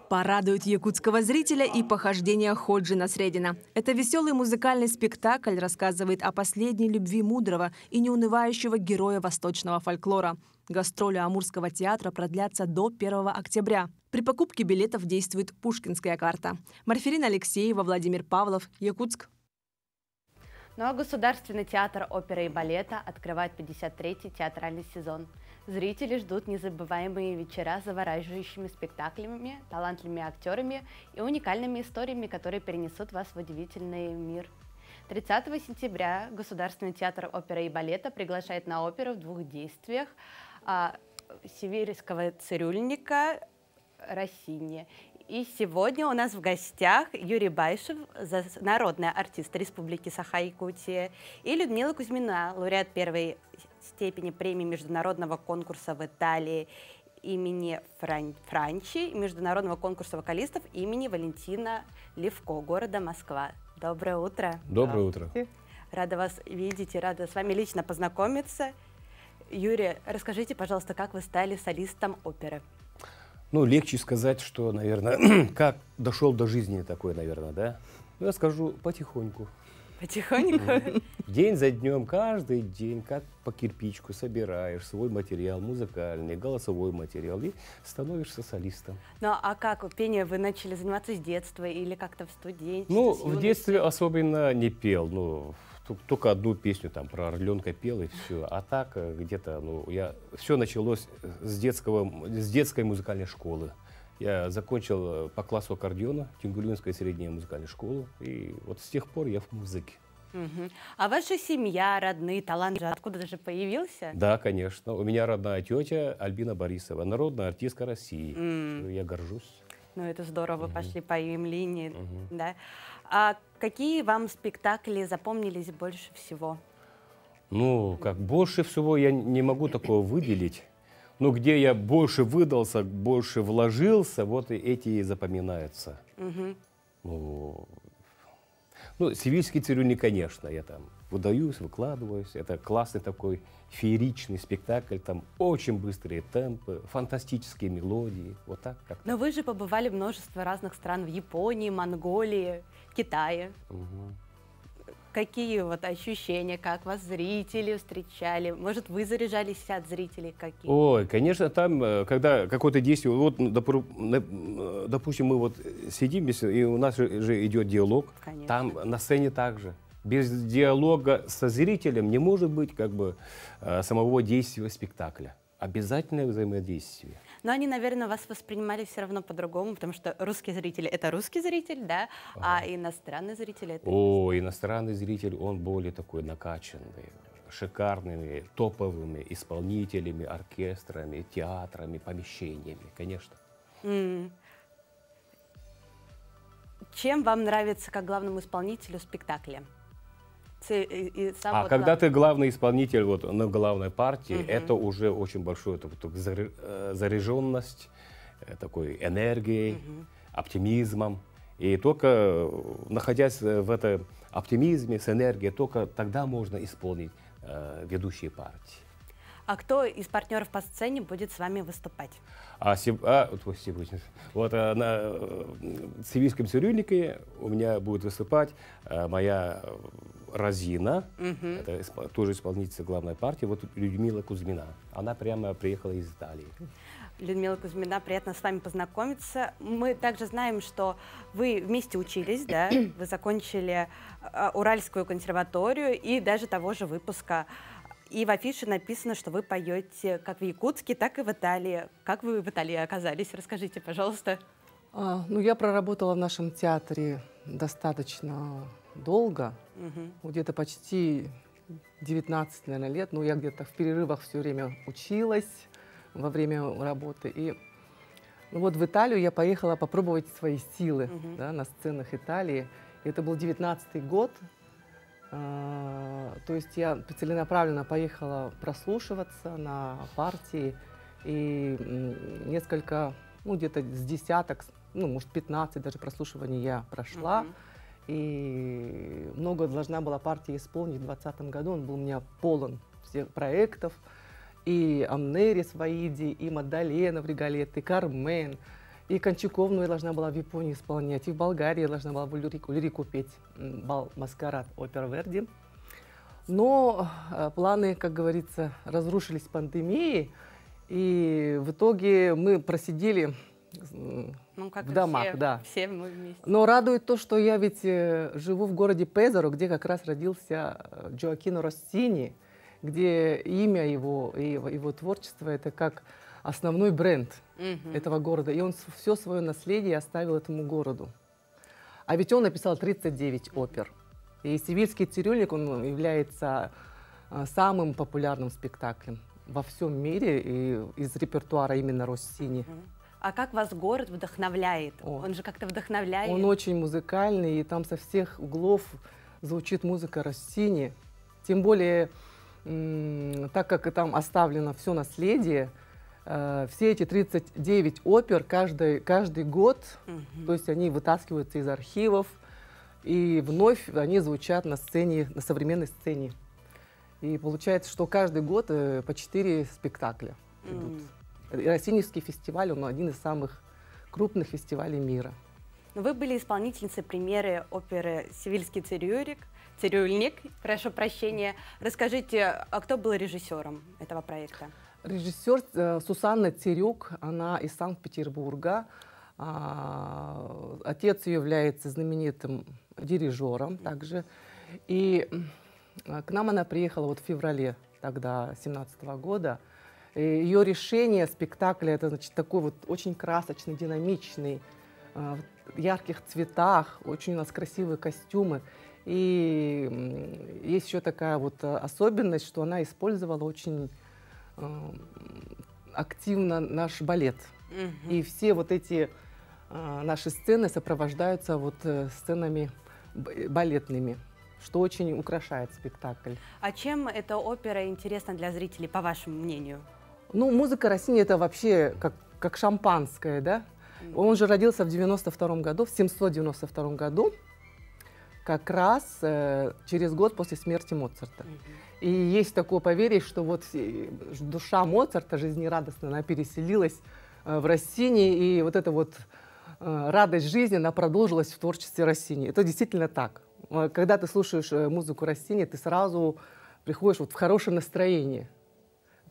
Порадует якутского зрителя и похождения Ходжина Средина. Это веселый музыкальный спектакль рассказывает о последней любви мудрого и неунывающего героя восточного фольклора. Гастроли Амурского театра продлятся до 1 октября. При покупке билетов действует пушкинская карта. Марферина Алексеева, Владимир Павлов, Якутск. Ну а Государственный театр оперы и балета открывает 53-й театральный сезон. Зрители ждут незабываемые вечера с завораживающими спектаклями, талантливыми актерами и уникальными историями, которые перенесут вас в удивительный мир. 30 сентября Государственный театр оперы и балета приглашает на оперу в 2 действиях сибирского цирюльника Россини. И сегодня у нас в гостях Юрий Байшев, народный артист Республики Саха-Якутия, и Людмила Кузьмина, лауреат 1-й степени премии международного конкурса в Италии имени Франчи и международного конкурса вокалистов имени Валентина Левко, города Москва. Доброе утро. Доброе утро. Рада вас видеть и рада с вами лично познакомиться. Юрий, расскажите, пожалуйста, как вы стали солистом оперы? Ну, легче сказать, что, наверное, как дошел до жизни такой, наверное, да? Ну, я скажу потихоньку. Потихоньку? День за днем, каждый день, как по кирпичку собираешь свой материал музыкальный, голосовой материал и становишься солистом. Ну, а как пение вы начали заниматься с детства или как-то в студенчестве? Ну, в детстве особенно не пел, ну, только одну песню там про орленка пел и все. А так где-то, ну, все началось с детской музыкальной школы. Я закончил по классу аккордеона Тюнгулинской средней музыкальной школы, и вот с тех пор я в музыке. Угу. А ваша семья, родные, талант же откуда же появился? Да, конечно. У меня родная тетя Альбина Борисова, народная артистка России. Я горжусь. Ну, это здорово, вы пошли по им линии, да. А какие вам спектакли запомнились больше всего? Ну, как больше всего я не могу такого выделить. Но где я больше выдался, больше вложился, вот эти и запоминаются. Ну, «Сивильский цирюльник», конечно, я там выдаюсь, выкладываюсь. Это классный такой фееричный спектакль, там очень быстрые темпы, фантастические мелодии, вот так как-то. Но вы же побывали в множестве разных стран, в Японии, Монголии, Китае. Какие вот ощущения, как вас зрители встречали? Может, вы заряжались от зрителей какие? Ой, конечно, там, когда какое-то действие, вот, допустим, мы вот сидим, и у нас же идет диалог, конечно. Там на сцене также. Без диалога со зрителем не может быть как бы самого действия спектакля. Обязательное взаимодействие. Но они, наверное, вас воспринимали все равно по-другому, потому что русский зритель – это русский зритель, да, а иностранный зритель – это… О, иностранный зритель, он более такой накачанный, шикарными, топовыми исполнителями, оркестрами, театрами, помещениями, конечно. Чем вам нравится как главному исполнителю спектакля? Когда ты главный исполнитель вот, на главной партии, это уже очень большая заряженность, такой энергией, оптимизмом. И только находясь в этом оптимизме, с энергией, только тогда можно исполнить ведущие партии. А кто из партнеров по сцене будет с вами выступать? Вот на «Сивильском цирюльнике» у меня будет выступать моя Розина, это тоже исполнительница главной партии, вот Людмила Кузьмина. Она прямо приехала из Италии. Людмила Кузьмина, приятно с вами познакомиться. Мы также знаем, что вы вместе учились, да? Вы закончили Уральскую консерваторию и даже того же выпуска. И в афише написано, что вы поете как в Якутске, так и в Италии. Как вы в Италии оказались? Расскажите, пожалуйста. Ну, я проработала в нашем театре достаточно долго, где-то почти 19, наверное, лет. Ну, я где-то в перерывах все время училась во время работы. И ну, вот в Италию я поехала попробовать свои силы да, на сценах Италии. И это был 19-й год. То есть я целенаправленно поехала прослушиваться на партии. И несколько, ну где-то с десяток, ну может 15 даже прослушиваний я прошла. И много должна была партия исполнить в 2020 году. Он был у меня полон всех проектов. И Амнерис в Аиде, и Мадалена в Риголетто, и Кармен. И Кончаковну я должна была в Японии исполнять, и в Болгарии я должна была в лирику петь бал «Маскарад» опера Верди. Но планы, как говорится, разрушились пандемией, и в итоге мы просидели в домах. Все мы вместе. Но радует то, что я ведь живу в городе Пезаро, где как раз родился Джоаккино Россини, где имя его и его творчество — это как основной бренд этого города. И он все свое наследие оставил этому городу. А ведь он написал 39 опер. И «Севильский цирюльник» он является самым популярным спектаклем во всем мире и из репертуара именно Россини. А как вас город вдохновляет? Он же как-то вдохновляет. Он очень музыкальный, и там со всех углов звучит музыка Россини. Тем более, так как там оставлено все наследие, все эти 39 опер каждый год, то есть они вытаскиваются из архивов, и вновь они звучат на сцене, на современной сцене. И получается, что каждый год по 4 спектакля идут. Россиневский фестиваль, он один из самых крупных фестивалей мира. Вы были исполнительницей премьеры оперы «Севильский цирюльник», прошу прощения. Расскажите, а кто был режиссером этого проекта? Режиссер Сусанна Цирюк, она из Санкт-Петербурга. Отец ее является знаменитым дирижером также. И к нам она приехала вот в феврале тогда, 2017 года. Ее решение спектакля — это, значит, такой вот очень красочный, динамичный, в ярких цветах, очень у нас красивые костюмы. И есть еще такая вот особенность, что она использовала очень активно наш балет. И все вот эти наши сцены сопровождаются вот сценами балетными, что очень украшает спектакль. А чем эта опера интересна для зрителей, по вашему мнению? Ну, музыка Россини — это вообще как шампанское, да? Он же родился в 1992 году, в 792 году, как раз через год после смерти Моцарта. И есть такое поверье, что вот душа Моцарта жизнерадостная, она переселилась в Россини, и вот эта вот радость жизни, она продолжилась в творчестве Россини. Это действительно так. Когда ты слушаешь музыку Россини, ты сразу приходишь вот в хорошее настроение.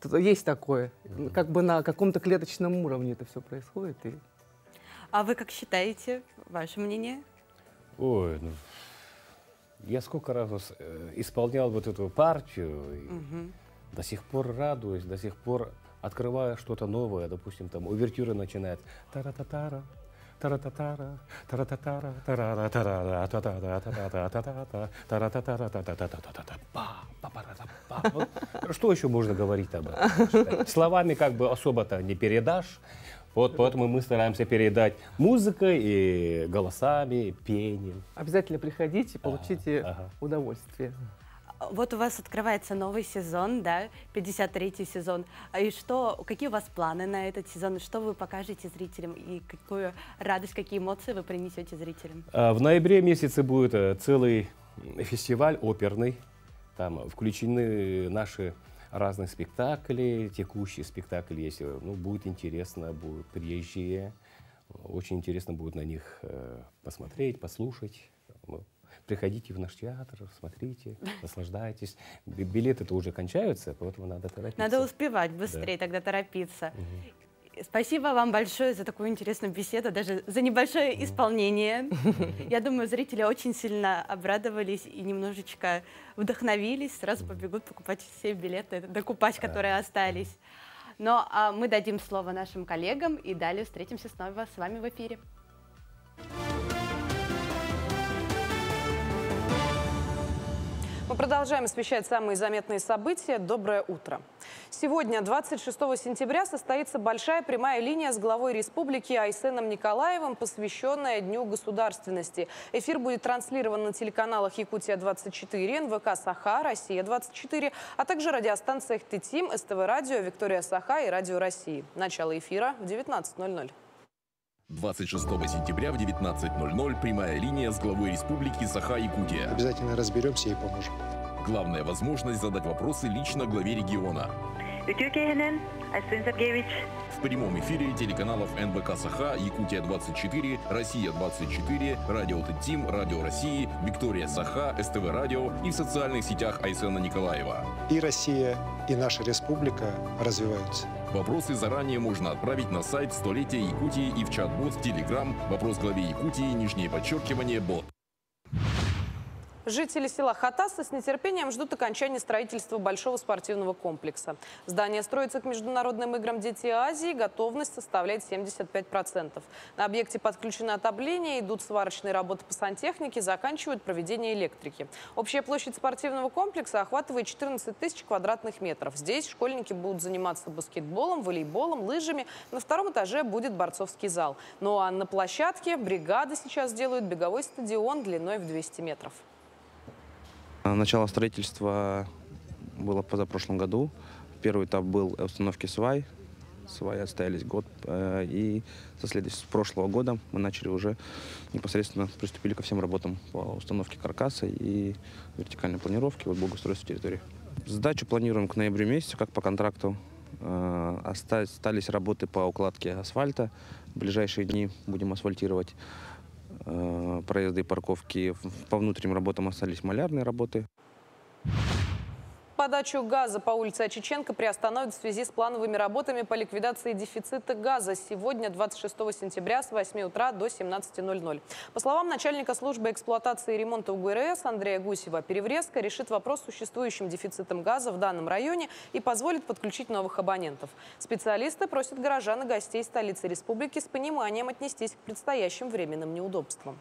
Есть такое, как бы на каком-то клеточном уровне это все происходит. А вы как считаете, ваше мнение? Ой, ну, я сколько раз исполнял вот эту партию, и до сих пор радуюсь, до сих пор открываю что-то новое. Допустим, там увертюра начинает тара-та-тара, тара-та-тара, тара-та-тара, тара-та-тара, тара-та-тара. Что еще можно говорить об этом? Словами как бы особо-то не передашь. Вот поэтому мы стараемся передать музыкой и голосами, пением. Обязательно приходите, получите удовольствие. Вот у вас открывается новый сезон, да, 53-й сезон. И какие у вас планы на этот сезон? Что вы покажете зрителям? И какую радость, какие эмоции вы принесете зрителям? В ноябре месяце будет целый фестиваль оперный. Там включены наши разные спектакли, текущие спектакли, если будет интересно, будут приезжие. Очень интересно будет на них посмотреть, послушать. Приходите в наш театр, смотрите, наслаждайтесь. Билеты-то уже кончаются, поэтому надо торопиться. Надо успевать быстрее, тогда торопиться. Спасибо вам большое за такую интересную беседу, даже за небольшое исполнение. Я думаю, зрители очень сильно обрадовались и немножечко вдохновились, сразу побегут покупать все билеты, докупать, которые остались. Но мы дадим слово нашим коллегам и далее встретимся снова с вами в эфире. Мы продолжаем освещать самые заметные события. Доброе утро. Сегодня, 26 сентября, состоится большая прямая линия с главой республики Айсеном Николаевым, посвященная Дню государственности. Эфир будет транслирован на телеканалах Якутия-24, НВК «Саха», «Россия-24», а также радиостанциях ТТИМ, СТВ-радио, Виктория Саха и Радио России. Начало эфира в 19:00. 26 сентября в 19:00 прямая линия с главой республики Саха-Якутия. Обязательно разберемся и поможем. Главная возможность задать вопросы лично главе региона. В прямом эфире телеканалов НВК Саха, Якутия-24, Россия-24, Радио ТТИМ, Радио России, Виктория Саха, СТВ-радио и в социальных сетях Айсена Николаева. И Россия, и наша республика развиваются. Вопросы заранее можно отправить на сайт «Столетие Якутии» и в чат-бот Telegram. Вопрос главе Якутии, _бот. Жители села Хатаса с нетерпением ждут окончания строительства большого спортивного комплекса. Здание строится к международным играм «Дети Азии», готовность составляет 75%. На объекте подключено отопление, идут сварочные работы по сантехнике, заканчивают проведение электрики. Общая площадь спортивного комплекса охватывает 14 тысяч квадратных метров. Здесь школьники будут заниматься баскетболом, волейболом, лыжами. На втором этаже будет борцовский зал. Ну а на площадке бригады сейчас делают беговой стадион длиной в 200 метров. Начало строительства было позапрошлом году. Первый этап был установки свай. Сваи отстоялись год. И с прошлого года мы начали уже непосредственно приступили ко всем работам по установке каркаса и вертикальной планировке, благоустройства территории. Сдачу планируем к ноябрю месяцу, как по контракту. Остались работы по укладке асфальта. В ближайшие дни будем асфальтировать проезды и парковки. По внутренним работам остались малярные работы. Подачу газа по улице Очиченко приостановят в связи с плановыми работами по ликвидации дефицита газа сегодня, 26 сентября, с 8 утра до 17:00. По словам начальника службы эксплуатации и ремонта УГРС Андрея Гусева, Переврезка решит вопрос с существующим дефицитом газа в данном районе и позволит подключить новых абонентов. Специалисты просят горожан и гостей столицы республики с пониманием отнестись к предстоящим временным неудобствам.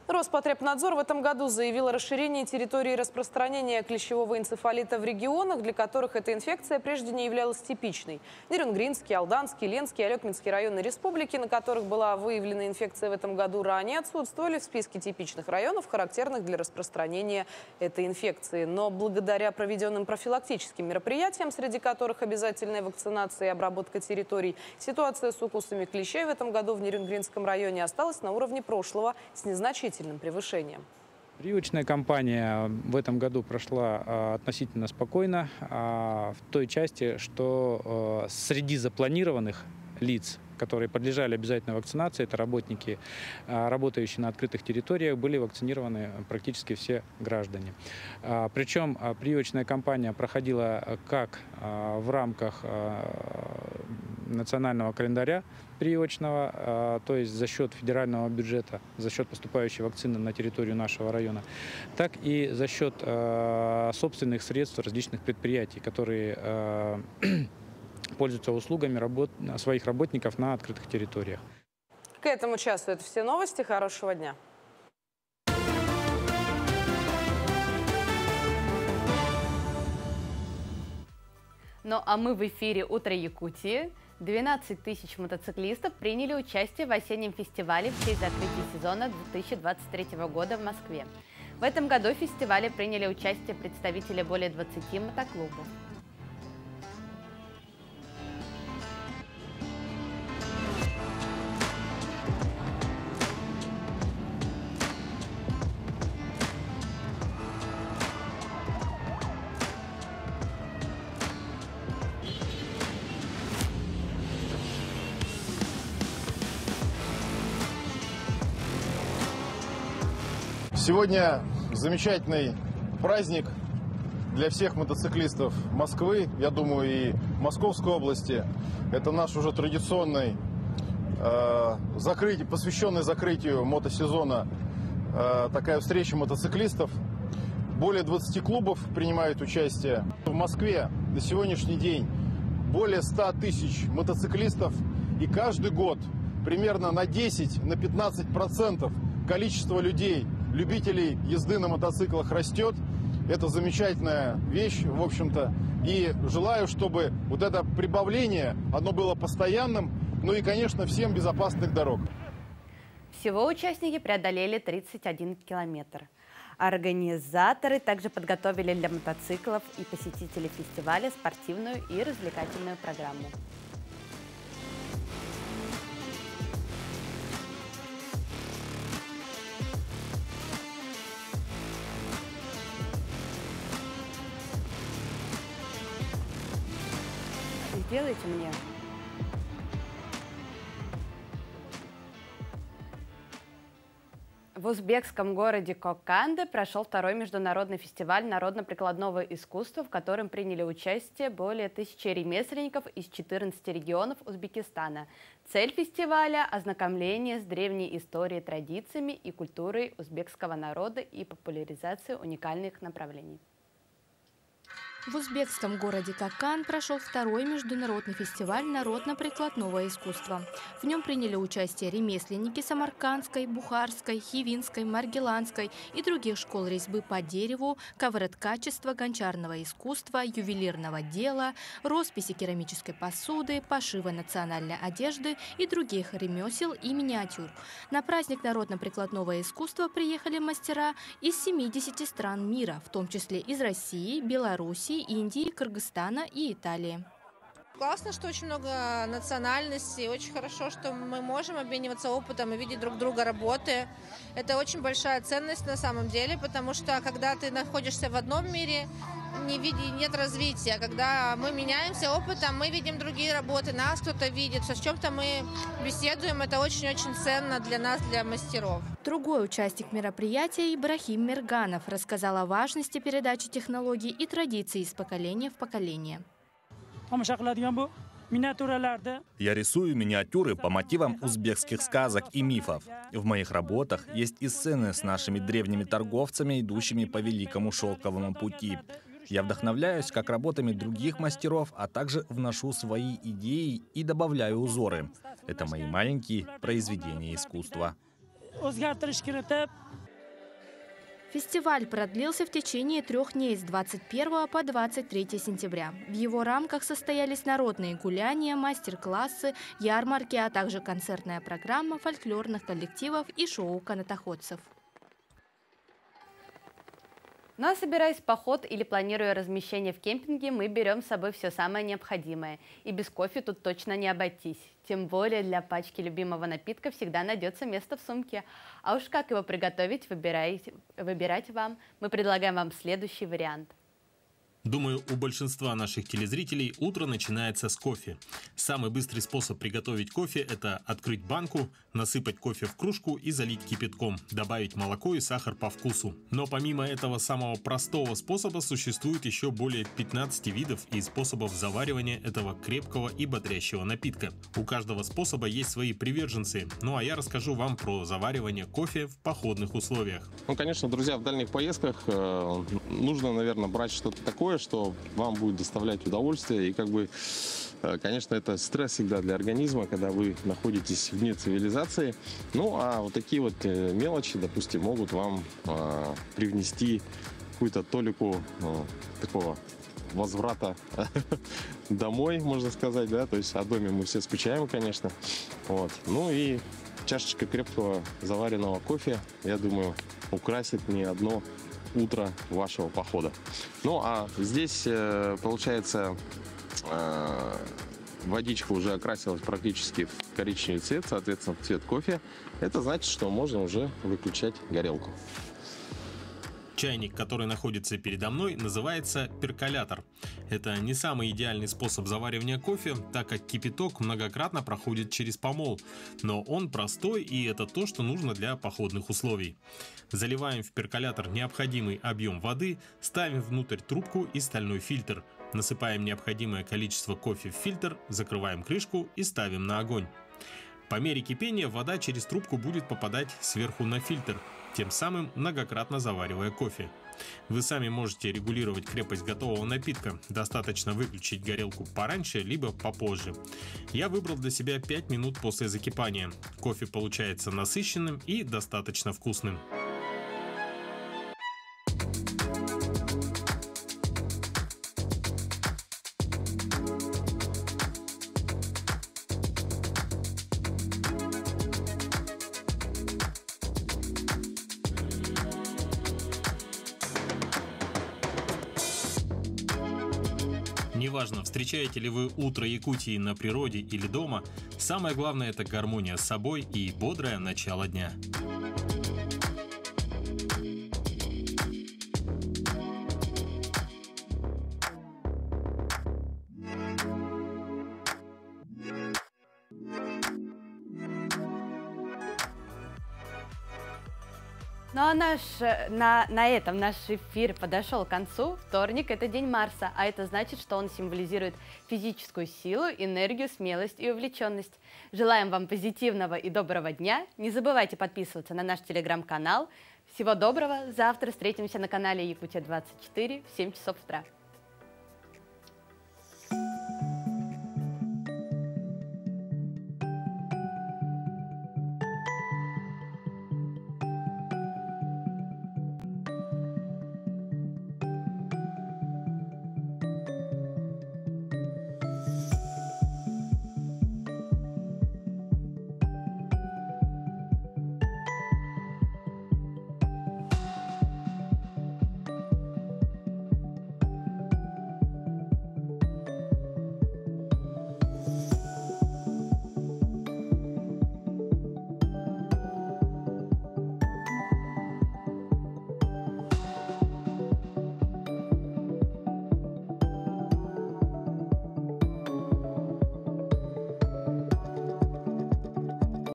Роспотребнадзор в этом году заявил о расширении территории распространения клещевого энцефалита в регионах, для которых эта инфекция прежде не являлась типичной. Нерюнгринский, Алданский, Ленский, Алекминский районы республики, на которых была выявлена инфекция в этом году, ранее отсутствовали в списке типичных районов, характерных для распространения этой инфекции. Но благодаря проведенным профилактическим мероприятиям, среди которых обязательная вакцинация и обработка территорий, ситуация с укусами клещей в этом году в Нерюнгринском районе осталась на уровне прошлого с незначительным превышением. Прививочная кампания в этом году прошла относительно спокойно, в той части, что среди запланированных лиц, которые подлежали обязательной вакцинации, это работники, работающие на открытых территориях, были вакцинированы практически все граждане. Причем прививочная кампания проходила как в рамках национального календаря прививочного, то есть за счет федерального бюджета, за счет поступающей вакцины на территорию нашего района, так и за счет собственных средств различных предприятий, которые пользуются услугами своих работников на открытых территориях. К этому часу это все новости. Хорошего дня. Ну а мы в эфире «Утро Якутии». 12 тысяч мотоциклистов приняли участие в осеннем фестивале в честь закрытия сезона 2023 года в Москве. В этом году в фестивале приняли участие представители более 20 мотоклубов. Сегодня замечательный праздник для всех мотоциклистов Москвы, я думаю, и Московской области. Это наш уже традиционный посвященный закрытию мотосезона такая встреча мотоциклистов. Более 20 клубов принимают участие. В Москве на сегодняшний день более 100 тысяч мотоциклистов, и каждый год примерно на 10-15% количество людей любителей езды на мотоциклах растет. Это замечательная вещь, в общем-то. И желаю, чтобы вот это прибавление, оно было постоянным. Ну и, конечно, всем безопасных дорог. Всего участники преодолели 31 километр. Организаторы также подготовили для мотоциклов и посетителей фестиваля спортивную и развлекательную программу. Сделайте мне. В узбекском городе Коканде прошел второй международный фестиваль народно-прикладного искусства, в котором приняли участие более 1000 ремесленников из 14 регионов Узбекистана. Цель фестиваля – ознакомление с древней историей, традициями и культурой узбекского народа и популяризация уникальных направлений. В узбекском городе Кокан прошел второй международный фестиваль народно-прикладного искусства. В нем приняли участие ремесленники Самаркандской, Бухарской, Хивинской, Маргеланской и других школ резьбы по дереву, ковроткачества, гончарного искусства, ювелирного дела, росписи керамической посуды, пошива национальной одежды и других ремесел и миниатюр. На праздник народно-прикладного искусства приехали мастера из 70 стран мира, в том числе из России, Беларуси, Индии, Кыргызстана и Италии. Классно, что очень много национальностей, очень хорошо, что мы можем обмениваться опытом и видеть друг друга работы. Это очень большая ценность на самом деле, потому что когда ты находишься в одном мире, нет развития. Когда мы меняемся опытом, мы видим другие работы, нас кто-то видит, с чем-то мы беседуем, это очень-очень ценно для нас, для мастеров. Другой участник мероприятия, Ибрахим Мерганов, рассказал о важности передачи технологий и традиций из поколения в поколение. Я рисую миниатюры по мотивам узбекских сказок и мифов. В моих работах есть и сцены с нашими древними торговцами, идущими по Великому Шелковому пути. Я вдохновляюсь как работами других мастеров, а также вношу свои идеи и добавляю узоры. Это мои маленькие произведения искусства. Фестиваль продлился в течение 3 дней с 21 по 23 сентября. В его рамках состоялись народные гуляния, мастер-классы, ярмарки, а также концертная программа фольклорных коллективов и шоу канатоходцев. Ну а собираясь в поход или планируя размещение в кемпинге, мы берем с собой все самое необходимое. И без кофе тут точно не обойтись. Тем более для пачки любимого напитка всегда найдется место в сумке. А уж как его приготовить, выбирать вам. Мы предлагаем вам следующий вариант. Думаю, у большинства наших телезрителей утро начинается с кофе. Самый быстрый способ приготовить кофе – это открыть банку, насыпать кофе в кружку и залить кипятком, добавить молоко и сахар по вкусу. Но помимо этого самого простого способа существует еще более 15 видов и способов заваривания этого крепкого и бодрящего напитка. У каждого способа есть свои приверженцы, ну а я расскажу вам про заваривание кофе в походных условиях. Ну, конечно, друзья, в дальних поездках нужно, наверное, брать что-то такое, что вам будет доставлять удовольствие. И, как бы, конечно, это стресс всегда для организма, когда вы находитесь вне цивилизации. Ну, а вот такие вот мелочи, допустим, могут вам привнести какую-то толику такого возврата домой, можно сказать, да, то есть о доме мы все скучаем, конечно. Вот. Ну и чашечка крепкого заваренного кофе, я думаю, украсит не одно утро вашего похода. Ну а здесь получается водичка уже окрасилась практически в коричневый цвет, соответственно, в цвет кофе. Это значит, что можно уже выключать горелку. Чайник, который находится передо мной, называется перколятор. Это не самый идеальный способ заваривания кофе, так как кипяток многократно проходит через помол. Но он простой, и это то, что нужно для походных условий. Заливаем в перколятор необходимый объем воды, ставим внутрь трубку и стальной фильтр. Насыпаем необходимое количество кофе в фильтр, закрываем крышку и ставим на огонь. По мере кипения вода через трубку будет попадать сверху на фильтр, тем самым многократно заваривая кофе. Вы сами можете регулировать крепость готового напитка. Достаточно выключить горелку пораньше, либо попозже. Я выбрал для себя 5 минут после закипания. Кофе получается насыщенным и достаточно вкусным. Неважно, встречаете ли вы утро Якутии на природе или дома, самое главное – это гармония с собой и бодрое начало дня. Ну а на этом наш эфир подошел к концу. Вторник – это день Марса, а это значит, что он символизирует физическую силу, энергию, смелость и увлеченность. Желаем вам позитивного и доброго дня. Не забывайте подписываться на наш телеграм-канал. Всего доброго. Завтра встретимся на канале Якутия 24 в 7 часов утра.